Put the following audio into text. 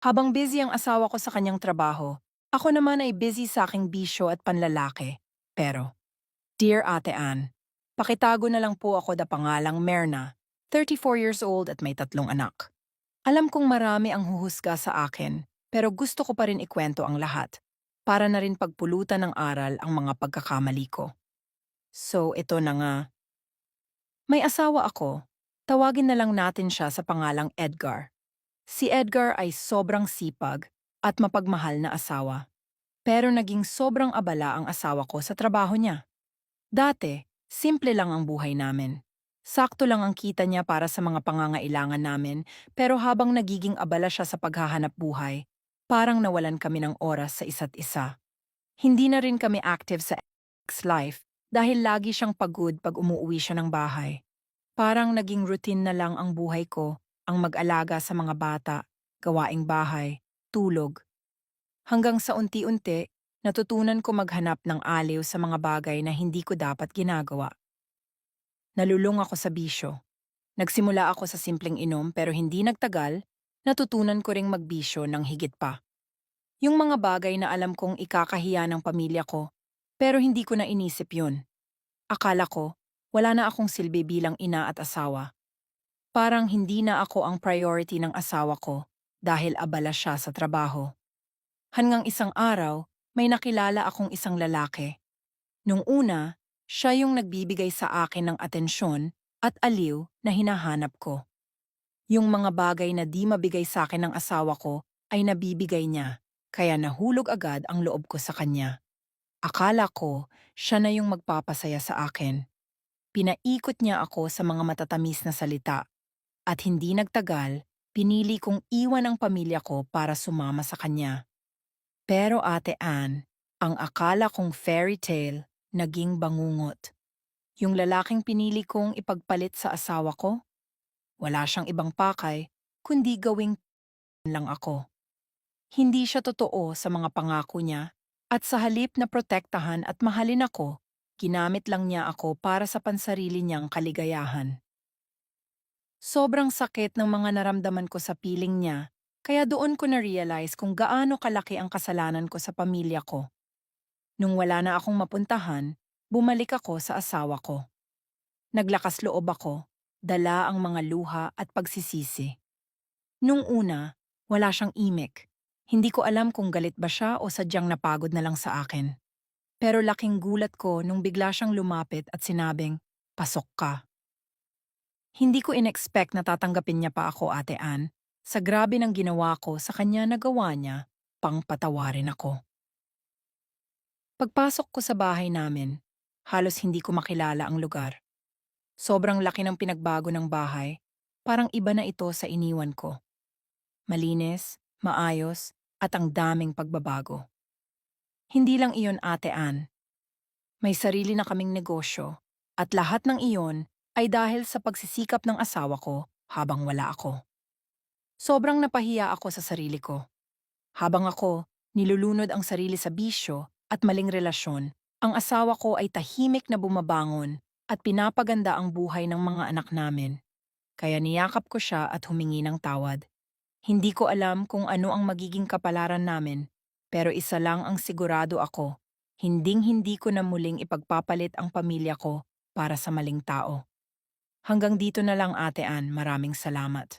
Habang busy ang asawa ko sa kanyang trabaho, ako naman ay busy sa aking bisyo at panlalaki. Pero, Dear Ate Ann, pakitago na lang po ako da pangalang Merna, 34 years old at may 3 anak. Alam kong marami ang huhusga sa akin, pero gusto ko pa rin ikwento ang lahat, para na rin pagpulutan ng aral ang mga pagkakamali ko. So, ito na nga. May asawa ako. Tawagin na lang natin siya sa pangalang Edgar. Si Edgar ay sobrang sipag at mapagmahal na asawa. Pero naging sobrang abala ang asawa ko sa trabaho niya. Dati, simple lang ang buhay namin. Sakto lang ang kita niya para sa mga pangangailangan namin, pero habang nagiging abala siya sa paghahanap buhay, parang nawalan kami ng oras sa isa't isa. Hindi na rin kami active sa ex-life dahil lagi siyang pagod pag umuwi siya ng bahay. Parang naging routine na lang ang buhay ko, ang mag-alaga sa mga bata, gawaing bahay, tulog. Hanggang sa unti-unti, natutunan ko maghanap ng aliw sa mga bagay na hindi ko dapat ginagawa. Nalulung ako sa bisyo. Nagsimula ako sa simpleng inom pero hindi nagtagal, natutunan ko ring magbisyo ng higit pa. Yung mga bagay na alam kong ikakahiya ng pamilya ko, pero hindi ko na inisip yun. Akala ko, wala na akong silbi bilang ina at asawa. Parang hindi na ako ang priority ng asawa ko dahil abala siya sa trabaho. Hanggang isang araw, may nakilala akong isang lalaki. Nung una, siya yung nagbibigay sa akin ng atensyon at aliw na hinahanap ko. Yung mga bagay na di mabigay sa akin ng asawa ko ay nabibigay niya, kaya nahulog agad ang loob ko sa kanya. Akala ko, siya na yung magpapasaya sa akin. Pinaikot niya ako sa mga matatamis na salita. At hindi nagtagal, pinili kong iwan ang pamilya ko para sumama sa kanya. Pero Ate Ann, ang akala kong fairy tale naging bangungot. Yung lalaking pinili kong ipagpalit sa asawa ko, wala siyang ibang pakay, kundi gawing lang ako. Hindi siya totoo sa mga pangako niya, at sa halip na protektahan at mahalin ako, ginamit lang niya ako para sa pansarili niyang kaligayahan. Sobrang sakit ng mga naramdaman ko sa piling niya, kaya doon ko na-realize kung gaano kalaki ang kasalanan ko sa pamilya ko. Nung wala na akong mapuntahan, bumalik ako sa asawa ko. Naglakas loob ako, dala ang mga luha at pagsisisi. Nung una, wala siyang imik. Hindi ko alam kung galit ba siya o sadyang napagod na lang sa akin. Pero laking gulat ko nung bigla siyang lumapit at sinabing, "Pasok ka." Hindi ko in-expect na tatanggapin niya pa ako, Ate Ann. Sa grabe ng ginawa ko sa kanya nagawa niya, pang patawarin ako. Pagpasok ko sa bahay namin, halos hindi ko makilala ang lugar. Sobrang laki ng pinagbago ng bahay, parang iba na ito sa iniwan ko. Malinis, maayos, at ang daming pagbabago. Hindi lang iyon, Ate Ann. May sarili na kaming negosyo, at lahat ng iyon ay dahil sa pagsisikap ng asawa ko habang wala ako. Sobrang napahiya ako sa sarili ko. Habang ako, nilulunod ang sarili sa bisyo at maling relasyon, ang asawa ko ay tahimik na bumabangon at pinapaganda ang buhay ng mga anak namin. Kaya niyakap ko siya at humingi ng tawad. Hindi ko alam kung ano ang magiging kapalaran namin, pero isa lang ang sigurado ako, hinding-hindi ko na muling ipagpapalit ang pamilya ko para sa maling tao. Hanggang dito na lang, Ate Ann, maraming salamat.